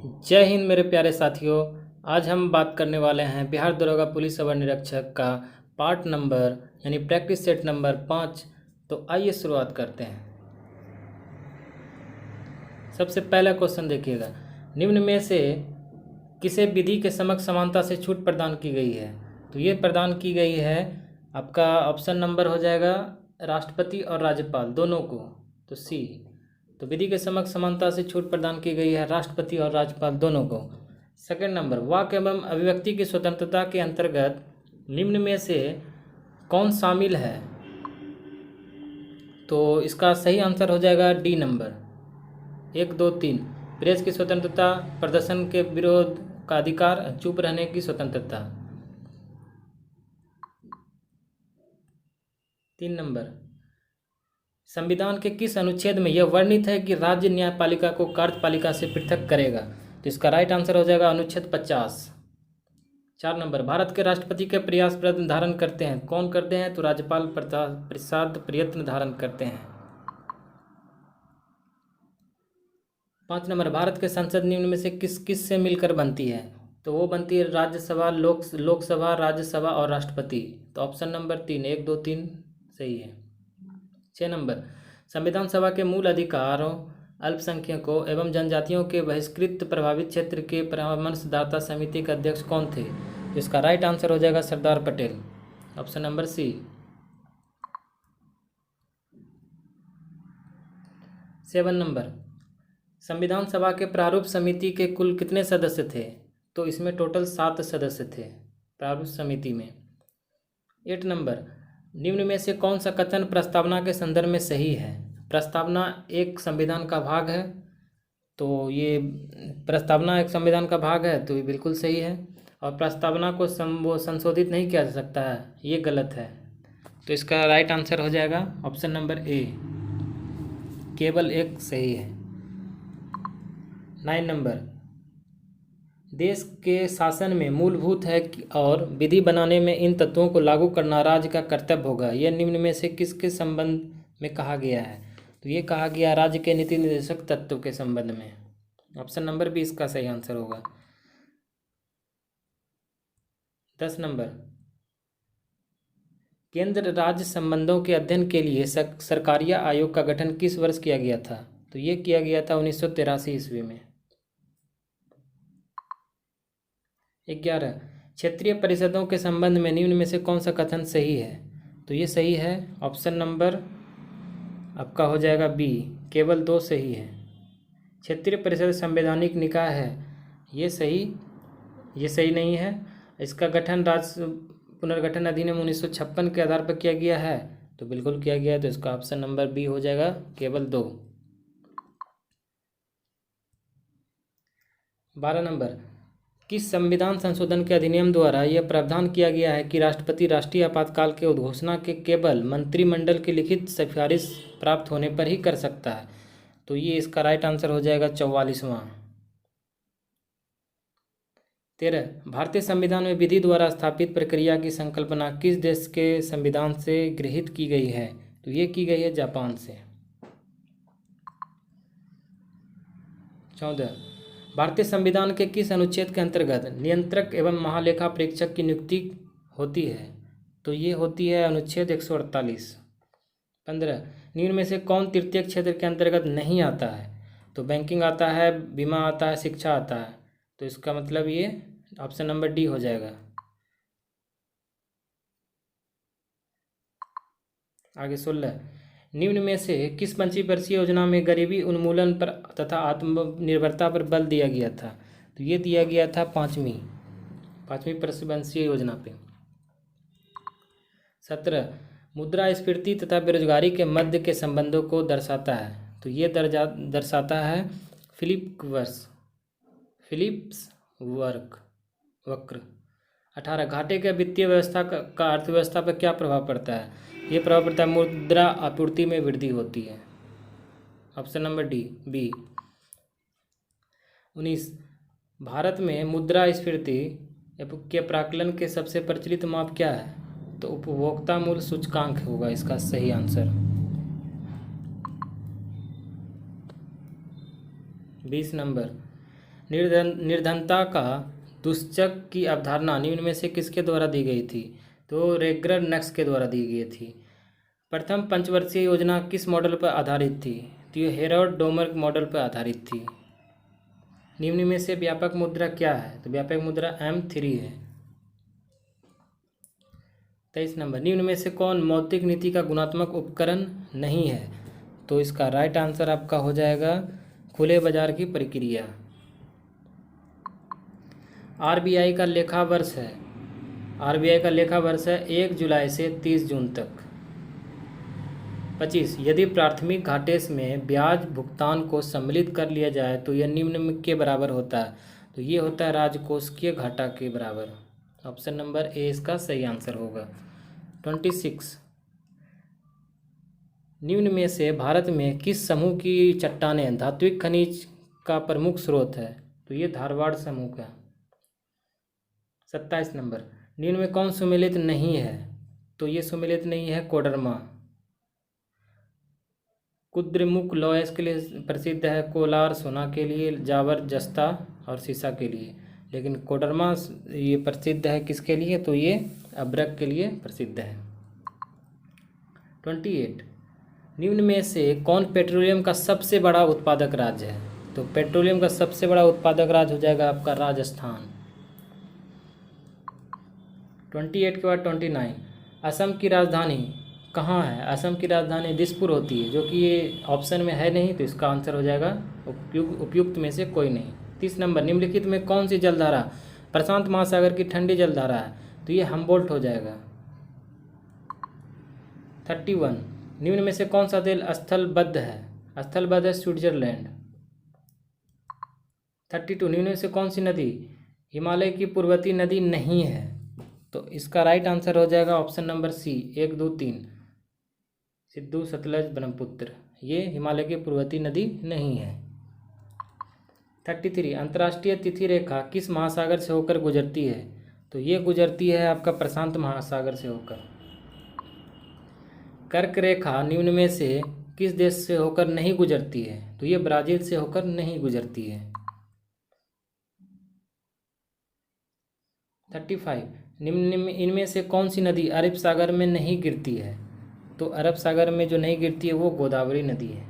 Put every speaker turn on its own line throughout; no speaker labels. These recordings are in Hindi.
जय हिंद मेरे प्यारे साथियों। आज हम बात करने वाले हैं बिहार दरोगा पुलिस अवर निरीक्षक का पार्ट नंबर यानी प्रैक्टिस सेट नंबर 5। तो आइए शुरुआत करते हैं। सबसे पहला क्वेश्चन देखिएगा, निम्न में से किसे विधि के समक्ष समानता से छूट प्रदान की गई है? तो ये प्रदान की गई है, आपका ऑप्शन नंबर हो जाएगा राष्ट्रपति और राज्यपाल दोनों को, तो सी। तो विधि के समक्ष समानता से छूट प्रदान की गई है राष्ट्रपति और राज्यपाल दोनों को। सेकंड नंबर, वाक एवं अभिव्यक्ति की स्वतंत्रता के अंतर्गत निम्न में से कौन शामिल है? तो इसका सही आंसर हो जाएगा डी नंबर 1, 2, 3। प्रेस की स्वतंत्रता, प्रदर्शन के विरोध का अधिकार, चुप रहने की स्वतंत्रता। 3 नंबर, संविधान के किस अनुच्छेद में यह वर्णित है कि राज्य न्यायपालिका को कार्यपालिका से पृथक करेगा? तो इसका राइट आंसर हो जाएगा अनुच्छेद 50। 4 नंबर, भारत के राष्ट्रपति के प्रयास प्रयत्न धारण करते हैं, कौन करते हैं? तो राज्यपाल प्रसाद प्रयत्न धारण करते हैं। 5 नंबर, भारत के संसद निम्न में से किस किस से मिलकर बनती है? तो वो बनती है राज्यसभा, लोकसभा, राज्यसभा और राष्ट्रपति। तो ऑप्शन नंबर 3, 1, 2, 3 सही है। 6 नंबर, संविधान सभा के मूल अधिकारों, अल्पसंख्यकों एवं जनजातियों के बहिष्कृत प्रभावित क्षेत्र के परामर्शदाता समिति के अध्यक्ष कौन थे? तो इसका राइट आंसर हो जाएगा Sardar Patel, option number C. 7 number, संविधान सभा के प्रारूप समिति के कुल कितने सदस्य थे? तो इसमें टोटल 7 सदस्य थे प्रारूप समिति में। 8 नंबर, निम्न में से कौन सा कथन प्रस्तावना के संदर्भ में सही है? प्रस्तावना एक संविधान का भाग है, तो ये प्रस्तावना एक संविधान का भाग है, तो ये बिल्कुल सही है। और प्रस्तावना को वो संशोधित नहीं किया जा सकता है, ये गलत है। तो इसका राइट आंसर हो जाएगा ऑप्शन नंबर ए, केवल एक सही है। 9 नंबर, देश के शासन में मूलभूत है और विधि बनाने में इन तत्वों को लागू करना राज्य का कर्तव्य होगा, यह निम्न में से किसके संबंध में कहा गया है? तो ये कहा गया राज्य के नीति निर्देशक तत्व के संबंध में। ऑप्शन नंबर बी इसका सही आंसर होगा। 10 नंबर, केंद्र राज्य संबंधों के अध्ययन के लिए सरकारिया आयोग का गठन किस वर्ष किया गया था? तो ये किया गया था 1983 ईस्वी में। 11, क्षेत्रीय परिषदों के संबंध में निम्न में से कौन सा कथन सही है? तो ये सही है, ऑप्शन नंबर आपका हो जाएगा बी, केवल 2 सही है। क्षेत्रीय परिषद संवैधानिक निकाय है, ये सही नहीं है। इसका गठन राज्य पुनर्गठन अधिनियम 1956 के आधार पर किया गया है, तो बिल्कुल किया गया है, तो इसका ऑप्शन नंबर बी हो जाएगा, केवल 2। 12 नंबर, किस संविधान संशोधन के अधिनियम द्वारा यह प्रावधान किया गया है कि राष्ट्रपति राष्ट्रीय आपातकाल के उद्घोषणा के केवल मंत्रिमंडल की लिखित सिफारिश प्राप्त होने पर ही कर सकता है? तो ये इसका राइट आंसर हो जाएगा 44वां। 13, भारतीय संविधान में विधि द्वारा स्थापित प्रक्रिया की संकल्पना किस देश के संविधान से गृहीत की गई है? तो ये की गई है जापान से। 14, भारतीय संविधान के किस अनुच्छेद के अंतर्गत नियंत्रक एवं महालेखा परीक्षक की नियुक्ति होती है? तो ये होती है अनुच्छेद 148। 15, निम्न में से कौन तृतीय क्षेत्र के अंतर्गत नहीं आता है? तो बैंकिंग आता है, बीमा आता है, शिक्षा आता है, तो इसका मतलब ये ऑप्शन नंबर डी हो जाएगा। आगे 16, निम्न में से किस पंचवर्षीय योजना में गरीबी उन्मूलन पर तथा आत्मनिर्भरता पर बल दिया गया था? तो ये दिया गया था पाँचवीं पंचवर्षीय योजना पे। 17, मुद्रास्फीति तथा बेरोजगारी के मध्य के संबंधों को दर्शाता है, तो ये दर्शाता है फिलिप्स वक्र। 18, घाटे के वित्तीय व्यवस्था का अर्थव्यवस्था पर क्या प्रभाव पड़ता है? ये प्रभाव पड़ता है मुद्रा आपूर्ति में वृद्धि होती है, option number D B. 19, Bharat में मुद्रास्फीति के प्राकलन के सबसे प्रचलित माप क्या है? तो उपभोक्ता मूल्य सूचकांक होगा इसका सही आंसर। 20 नंबर, निर्धनता का दुष्चक की अवधारणा निम्न में से किसके द्वारा दी गई थी? तो रेगनर नक्स के द्वारा दी गई थी। प्रथम पंचवर्षीय योजना किस मॉडल पर आधारित थी? तो ये हेरोल्ड डोमर मॉडल पर आधारित थी। निम्न में से व्यापक मुद्रा क्या है? तो व्यापक मुद्रा M3 है। 23 नंबर, निम्न में से कौन मौद्रिक नीति का गुणात्मक उपकरण नहीं है? तो इसका राइट आंसर आपका हो जाएगा खुले बाजार की प्रक्रिया। RBI का लेखा वर्ष है, RBI का लेखा वर्ष है 1 जुलाई से 30 जून तक। 25, यदि प्राथमिक घाटे में ब्याज भुगतान को सम्मिलित कर लिया जाए तो यह निम्न के बराबर होता है? तो ये होता है राजकोषीय घाटा के बराबर। ऑप्शन नंबर ए इसका सही आंसर होगा। 26, निम्न में से भारत में किस समूह की चट्टानें धात्विक खनिज का प्रमुख स्रोत है? तो ये धारवाड़ समूह का। 27 नंबर, निम्न में कौन सुमेलित नहीं है? तो ये सुमेलित नहीं है कोडरमा। कुद्रेमुख लौह के लिए प्रसिद्ध है, कोलार सोना के लिए, जावर जस्ता और सीसा के लिए। लेकिन कोडरमा ये प्रसिद्ध है किसके लिए? तो ये अब्रक के लिए प्रसिद्ध है। 28, निम्न में से कौन पेट्रोलियम का सबसे बड़ा उत्पादक राज्य है? तो पेट्रोलियम का सबसे बड़ा उत्पादक राज्य हो जाएगा आपका राजस्थान। 28 के बाद 29, असम की राजधानी कहाँ है? असम की राजधानी दिसपुर होती है, जो कि ये ऑप्शन में है नहीं, तो इसका आंसर हो जाएगा उपयुक्त में से कोई नहीं। 30 नंबर, निम्नलिखित में कौन सी जलधारा प्रशांत महासागर की ठंडी जलधारा है? तो ये हम्बोल्ट हो जाएगा। 31, निम्न में से कौन सा देश स्थलबद्ध है? स्थलबद्ध है स्विट्जरलैंड। 32, निम्न में से कौन सी नदी हिमालय की पूर्ववर्ती नदी नहीं है? तो इसका राइट आंसर हो जाएगा option number C, 1, 2, 3, Sidhu, Sutlej, Brahmaputra. ये हिमालय की पूर्ववर्ती नदी नहीं है। 33, अंतर्राष्ट्रीय तिथि रेखा किस महासागर से होकर गुजरती है? तो ये गुजरती है आपका प्रशांत महासागर से होकर। कर्क रेखा निम्न में से किस देश से होकर नहीं गुजरती है? तो ये ब्राज़ील से होकर नहीं गुजरती है। 35, निम्न इनमें से कौन सी नदी अरब सागर में नहीं गिरती है? तो अरब सागर में जो नहीं गिरती है वो गोदावरी नदी है।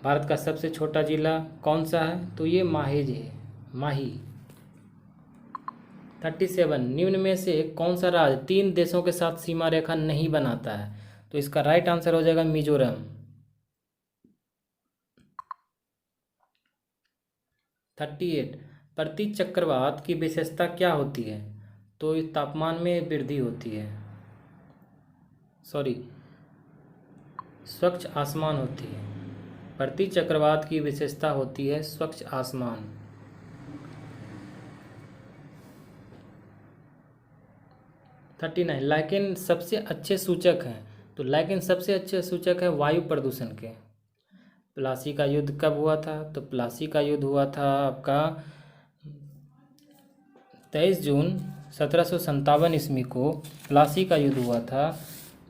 भारत का सबसे छोटा जिला कौन सा है? तो ये माहेज है, माही। 37, निम्न में से कौन सा राज्य 3 देशों के साथ सीमा रेखा नहीं बनाता है? तो इसका राइट आंसर हो जाएगा मिजोरम। 38, प्रति चक्रवात की विशेषता क्या होती है? तो इस तापमान में वृद्धि होती है, स्वच्छ आसमान होती है। प्रति चक्रवात की विशेषता होती है स्वच्छ आसमान। 39, लाइकेन सबसे अच्छे सूचक हैं? तो लाइकेन सबसे अच्छे सूचक है वायु प्रदूषण के। प्लासी का युद्ध कब हुआ था? तो प्लासी का युद्ध हुआ था आपका 23 जून 1757 ईस्वी को प्लासी का युद्ध हुआ था,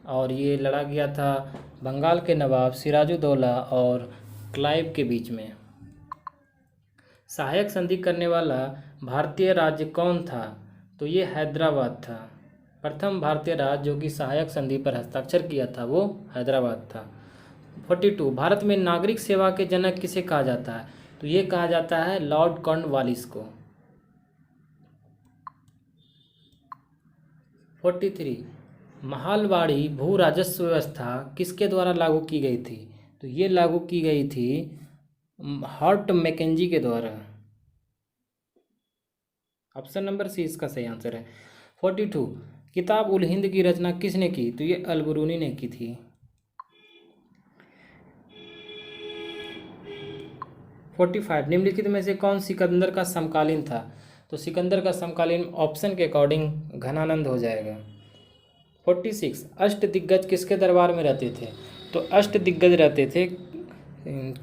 और ये लड़ा गया था बंगाल के नवाब सिराजुद्दौला और क्लाइव के बीच में। सहायक संधि करने वाला भारतीय राज्य कौन था? तो ये हैदराबाद था। प्रथम भारतीय राज्य जो कि सहायक संधि पर हस्ताक्षर किया था वो हैदराबाद था। 42, भारत में नागरिक सेवा के जनक किसे कहा जाता है? तो ये कहा जाता है लॉर्ड कॉर्नवालिस को। 43, महालवाड़ी भू राजस्व व्यवस्था किसके द्वारा लागू की गई थी? तो ये लागू की गई थी हॉर्ट मैकेंजी के द्वारा। ऑप्शन नंबर सी इसका सही आंसर है। 42, किताब उल हिंद की रचना किसने की? तो ये अलबरूनी ने की थी। 45, निम्नलिखित में से कौन सिकंदर का समकालीन था? तो सिकंदर का समकालीन ऑप्शन के अकॉर्डिंग घनानंद हो जाएगा। 46, अष्टदिग्गज किसके दरबार में रहते थे? तो अष्टदिग्गज रहते थे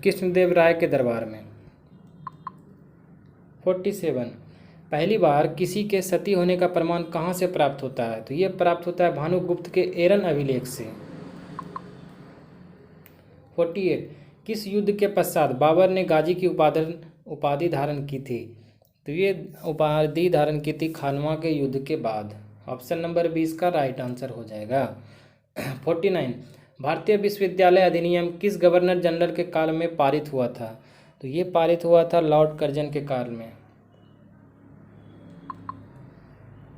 कृष्णदेव राय के दरबार में। 47, पहली बार किसी के सती होने का प्रमाण कहाँ से प्राप्त होता है? तो ये प्राप्त होता है भानुगुप्त के एरन अभिलेख से। 48, किस युद्ध के पश्चात बाबर ने गाजी की उपाधि धारण की थी? तो ये उपाधि धारण की थी खानवा के युद्ध के बाद। ऑप्शन नंबर 20 का राइट आंसर हो जाएगा। 49, भारतीय विश्वविद्यालय अधिनियम किस गवर्नर जनरल के काल में पारित हुआ था? तो ये पारित हुआ था लॉर्ड कर्जन के काल में।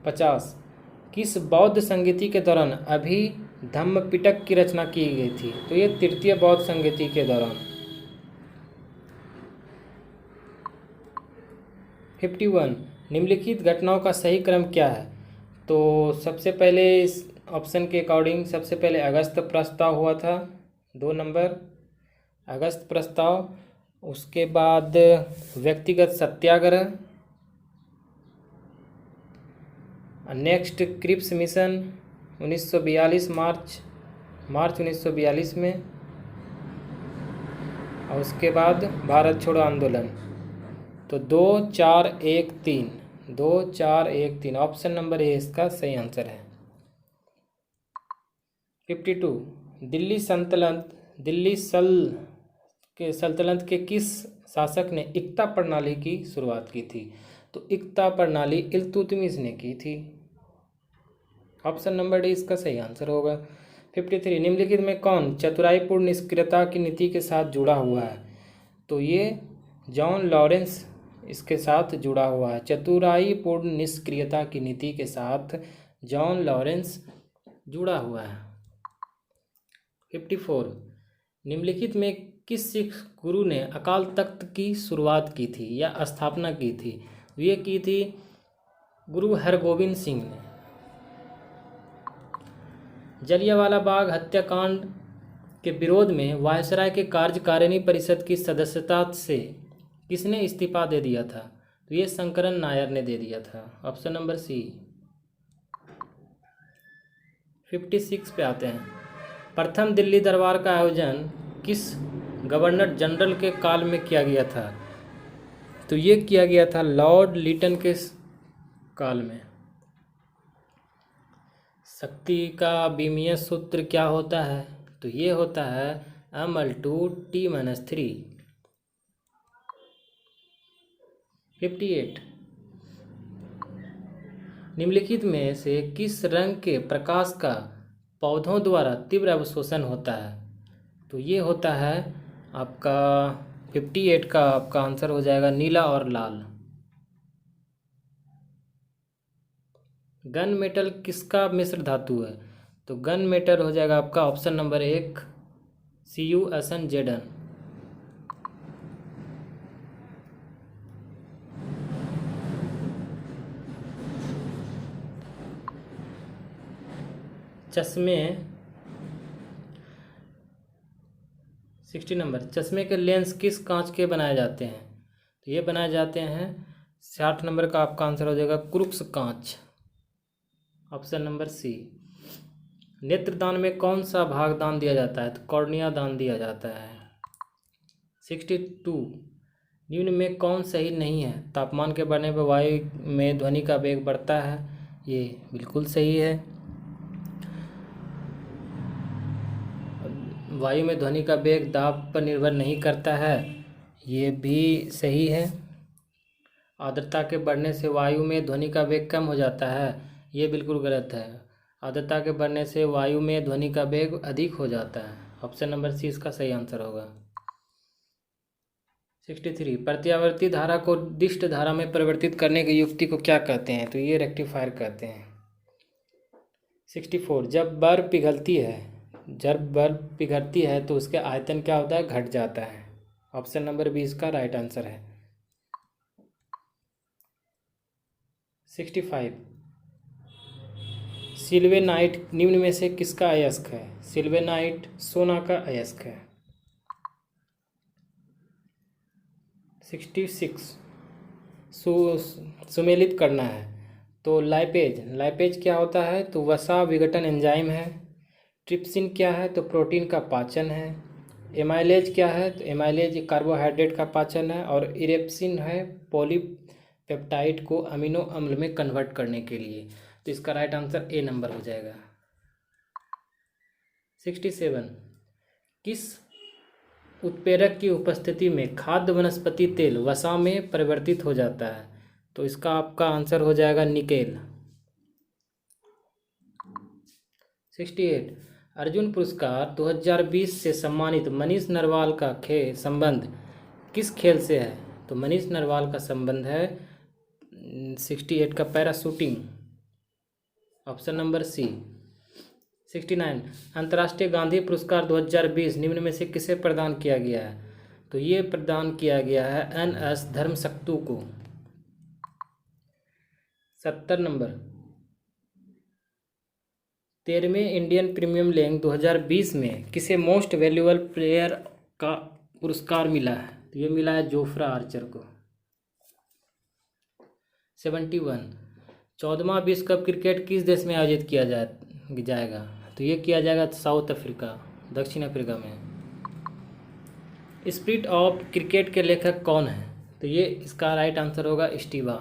50, किस बौद्ध संगीति के दौरान अभिधम्मपिटक की रचना की गई थी? तो ये तृतीय बौद्ध संगीति के दौरान। 51, निम्नलिखित घटनाओं का सही क्रम क्या है? तो सबसे पहले इस ऑप्शन के अकॉर्डिंग सबसे पहले अगस्त प्रस्ताव हुआ था, 2 नंबर अगस्त प्रस्ताव। उसके बाद व्यक्तिगत सत्याग्रह, नेक्स्ट क्रिप्स मिशन 1942 मार्च 1942 में, और उसके बाद भारत छोड़ो आंदोलन। तो 2 4 1 3 2 4 1 3 ऑप्शन नंबर ए इसका सही आंसर है। 52, दिल्ली सल्तनत के किस शासक ने इक्ता प्रणाली की शुरुआत की थी? तो इक्ता प्रणाली इल्तुतमिश ने की थी। ऑप्शन नंबर डी इसका सही आंसर होगा। 53, निम्नलिखित में कौन चतुराईपूर्ण निष्क्रियता की नीति के साथ जुड़ा हुआ है? तो ये जॉन लॉरेंस इसके साथ जुड़ा हुआ है। चतुराईपूर्ण निष्क्रियता की नीति के साथ जॉन लॉरेंस जुड़ा हुआ है। 54, निम्नलिखित में किस सिख गुरु ने अकाल तख्त की शुरुआत की थी या स्थापना की थी? ये की थी गुरु हरगोविंद सिंह ने। जलियांवाला बाग हत्याकांड के विरोध में वायसराय के कार्यकारिणी परिषद की सदस्यता से किसने इस्तीफा दे दिया था? तो ये शंकरन नायर ने दे दिया था। ऑप्शन नंबर सी। 56 पे आते हैं। प्रथम दिल्ली दरबार का आयोजन किस गवर्नर जनरल के काल में किया गया था? तो ये किया गया था लॉर्ड लिटन के काल में। शक्ति का बीमीय सूत्र क्या होता है? तो ये होता है m/2t-3। 58, निम्नलिखित में से किस रंग के प्रकाश का पौधों द्वारा तीव्र अवशोषण होता है? तो ये होता है आपका 58 का आपका आंसर हो जाएगा नीला और लाल। गन मेटल किसका मिश्र धातु है? तो गन मेटल हो जाएगा आपका ऑप्शन नंबर 1 CuSnZn। चश्मे 60 नंबर, चश्मे के लेंस किस कांच के बनाए जाते हैं? तो ये बनाए जाते हैं 60 नंबर का आपका आंसर हो जाएगा क्रूक्स कांच। Option number C. नेत्रदान में कौन सा भाग दान दिया जाता है? तो कॉर्निया दान दिया जाता है। 62, निम्न में कौन सही नहीं है? तापमान के बढ़ने पर वायु में ध्वनि का वेग बढ़ता है, ये बिल्कुल सही है। वायु में ध्वनि का वेग दाब पर निर्भर नहीं करता है, ये भी सही है। आर्द्रता के बढ़ने से वायु में ध्वनि का वेग कम हो जाता है, ये बिल्कुल गलत है। आर्द्रता के बढ़ने से वायु में ध्वनि का वेग अधिक हो जाता है। ऑप्शन नंबर सी इसका सही आंसर होगा। 63, प्रत्यावर्ती धारा को दिष्ट धारा में परिवर्तित करने की युक्ति को क्या कहते हैं? तो ये रेक्टिफायर कहते हैं। 64, जब बर्फ पिघलती है तो उसके आयतन क्या होता है? घट जाता है। ऑप्शन नंबर 20 का राइट आंसर है। 65, सिल्वेनाइट निम्न में से किसका अयस्क है? सिल्वेनाइट सोना का अयस्क है। 66, सुमेलित करना है तो लाइपेज क्या होता है? तो वसा विघटन एंजाइम है। ट्रिप्सिन क्या है? तो प्रोटीन का पाचन है। एमाइलेज क्या है? तो एमाइलेज कार्बोहाइड्रेट का पाचन है। और इरेप्सिन है पॉलीपेप्टाइड को अमीनो अम्ल में कन्वर्ट करने के लिए। तो इसका राइट आंसर ए नंबर हो जाएगा। 67, किस उत्प्रेरक की उपस्थिति में खाद्य वनस्पति तेल वसा में परिवर्तित हो जाता है? तो इसका आपका आंसर हो जाएगा निकेल। 68 अर्जुन पुरस्कार 2020 से सम्मानित मनीष नरवाल का संबंध किस खेल से है? तो मनीष नरवाल का संबंध है 68 का पैराशूटिंग, ऑप्शन नंबर सी। 69 अंतर्राष्ट्रीय गांधी पुरस्कार 2020 निम्न में से किसे प्रदान किया गया है? तो ये प्रदान किया गया है NS धर्मशक्तु को। 70 नंबर 13वें इंडियन प्रीमियर लीग 2020 में किसे मोस्ट वैल्यूएबल प्लेयर का पुरस्कार मिला है? तो ये मिला है जोफ्रा आर्चर को। 71 14वां विश्व कप क्रिकेट किस देश में आयोजित किया जाएगा? तो ये किया जाएगा साउथ अफ्रीका, दक्षिण अफ्रीका में। स्पिरिट ऑफ क्रिकेट के लेखक कौन है? तो ये इसका राइट आंसर होगा स्टीवा।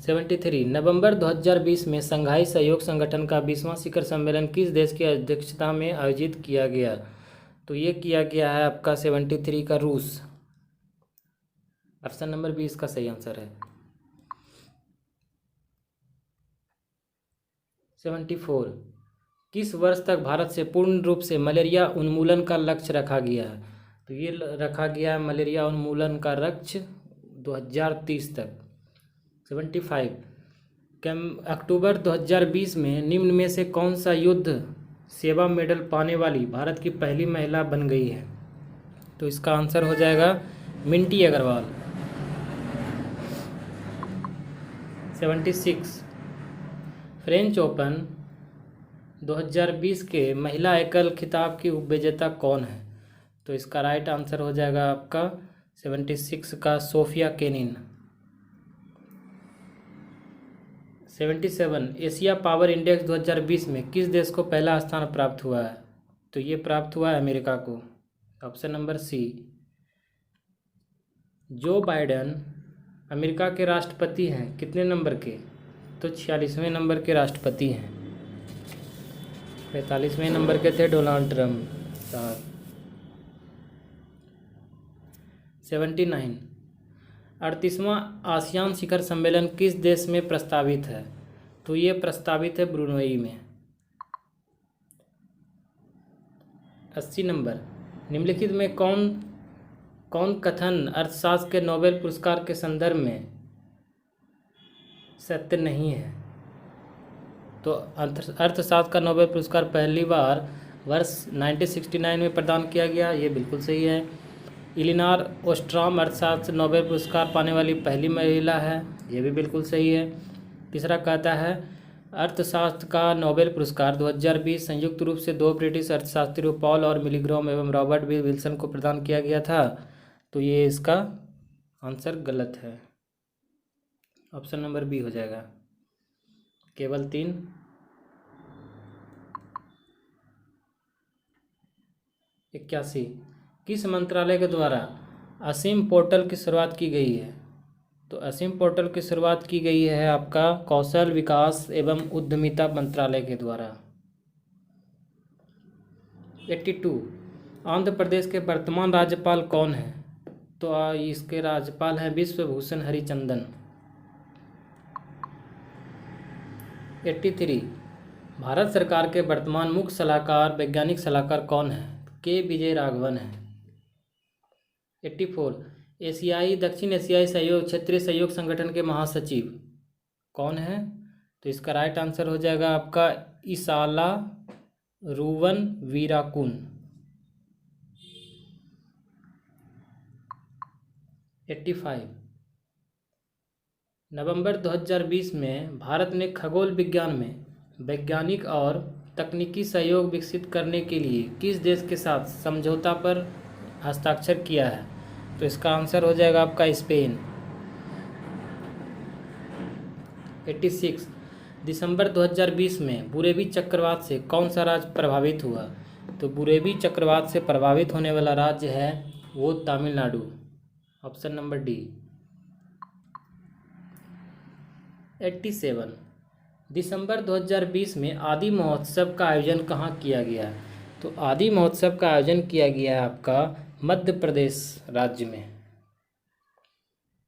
73 नवंबर 2020 में संघाई सहयोग संगठन का 20वां शिखर सम्मेलन किस देश की अध्यक्षता में आयोजित किया गया? तो ये किया गया है आपका 73 का रूस। ऑप्शन नंबर 20 का सही आंसर है। 74 किस वर्ष तक भारत से पूर्ण रूप से मलेरिया उन्मूलन का लक्ष्य रखा गया है? तो ये रखा गया है मलेरिया उन्मूलन का लक्ष्य 2030 तक। 75 अक्टूबर 2020 में निम्न में से कौन सा युद्ध सेवा मेडल पाने वाली भारत की पहली महिला बन गई है? तो इसका आंसर हो जाएगा मिंटी अग्रवाल। 76 फ्रेंच ओपन 2020 के महिला एकल खिताब की उपविजेता कौन है? तो इसका राइट आंसर हो जाएगा आपका 76 का Sofia Kenin. 77 Asia power index 2020 में किस देश को पहला स्थान प्राप्त हुआ है? तो ये प्राप्त हुआ है अमेरिका को, ऑप्शन नंबर सी। जो बाइडेन अमेरिका के राष्ट्रपति हैं कितने नंबर के? तो 46वें नंबर के राष्ट्रपति हैं। 45वें नंबर के थे डोनाल्ड ट्रम्प साहब। 79 38वां आसियान शिखर सम्मेलन किस देश में प्रस्तावित है? तो ये प्रस्तावित है ब्रुनई में। 80 नंबर निम्नलिखित में कौन कथन अर्थशास्त्र के नोबेल पुरस्कार के संदर्भ में सत्य नहीं है? तो अर्थशास्त्र का नोबेल पुरस्कार पहली बार वर्ष 1969 में प्रदान किया गया, ये बिल्कुल सही है। इलिनॉर ओस्ट्रॉम अर्थशास्त्र नोबेल पुरस्कार पाने वाली पहली महिला है, ये भी बिल्कुल सही है। तीसरा कहता है अर्थशास्त्र का नोबेल पुरस्कार 2020 संयुक्त रूप से 2 ब्रिटिश अर्थशास्त्रियों पॉल और मिलीग्राम एवं रॉबर्ट बी विल्सन को प्रदान किया गया था। तो ये इसका आंसर गलत है, ऑप्शन नंबर बी हो जाएगा। केवल 3। इक्यासी किस मंत्रालय के द्वारा असीम पोर्टल की शुरुआत की गई है? तो असीम पोर्टल की शुरुआत की गई है आपका कौशल विकास एवं उद्यमिता मंत्रालय के द्वारा। 82 आंध्र प्रदेश के वर्तमान राज्यपाल कौन है? तो इसके राज्यपाल हैं विश्वभूषण हरिचंदन। 83 भारत सरकार के वर्तमान मुख्य सलाहकार वैज्ञानिक सलाहकार कौन है? के विजय राघवन है। 84 एशियाई दक्षिण एशियाई सहयोग क्षेत्रीय सहयोग संगठन के महासचिव कौन है? तो इसका राइट आंसर हो जाएगा आपका इसाला रूवन वीराकुन। 85 नवंबर 2020 में भारत ने खगोल विज्ञान में वैज्ञानिक और तकनीकी सहयोग विकसित करने के लिए किस देश के साथ समझौता पर हस्ताक्षर किया है? तो इसका आंसर हो जाएगा आपका स्पेन। 86 दिसंबर 2020 में बुरेवी चक्रवात से कौन सा राज्य प्रभावित हुआ? तो बुरेवी चक्रवात से प्रभावित होने वाला राज्य है वो तमिलनाडु, ऑप्शन नंबर डी। 87 दिसंबर 2020 में आदि महोत्सव का आयोजन कहाँ किया गया? तो आदि महोत्सव का आयोजन किया गया है आपका मध्य प्रदेश राज्य में।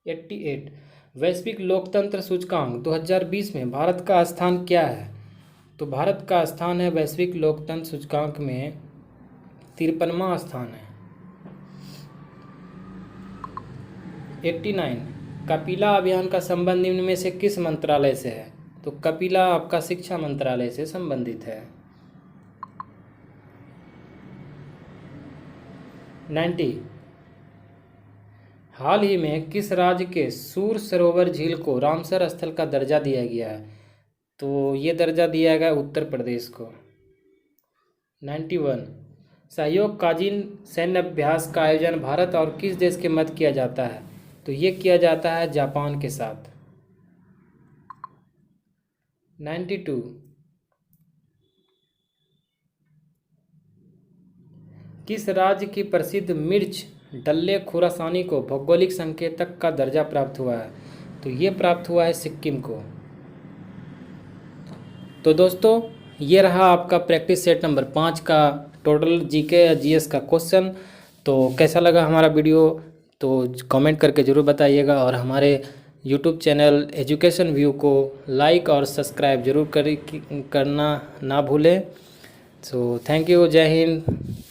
88 वैश्विक लोकतंत्र सूचकांक 2020 में भारत का स्थान क्या है? तो भारत का स्थान है वैश्विक लोकतंत्र सूचकांक में 53वां स्थान है। 89 कपिला अभियान का संबंध निम्न में से किस मंत्रालय से है? तो कपिला आपका शिक्षा मंत्रालय से संबंधित है। 90 हाल ही में किस राज्य के सूर सरोवर झील को रामसर स्थल का दर्जा दिया गया है? तो ये दर्जा दिया गया उत्तर प्रदेश को। 91 सहयोग काजिन सैन्य अभ्यास का आयोजन भारत और किस देश के मध्य किया जाता है? तो ये किया जाता है जापान के साथ। 92 किस राज्य की प्रसिद्ध मिर्च डल्ले खुरासानी को भौगोलिक संकेतक का दर्जा प्राप्त हुआ है? तो ये प्राप्त हुआ है सिक्किम को। तो दोस्तों ये रहा आपका प्रैक्टिस सेट नंबर 5 का टोटल जीके या जीएस का क्वेश्चन। तो कैसा लगा हमारा वीडियो तो कमेंट करके ज़रूर बताइएगा, और हमारे यूट्यूब चैनल एजुकेशन व्यू को लाइक और सब्सक्राइब जरूर करना ना भूलें। सो थैंक यू, जय हिंद।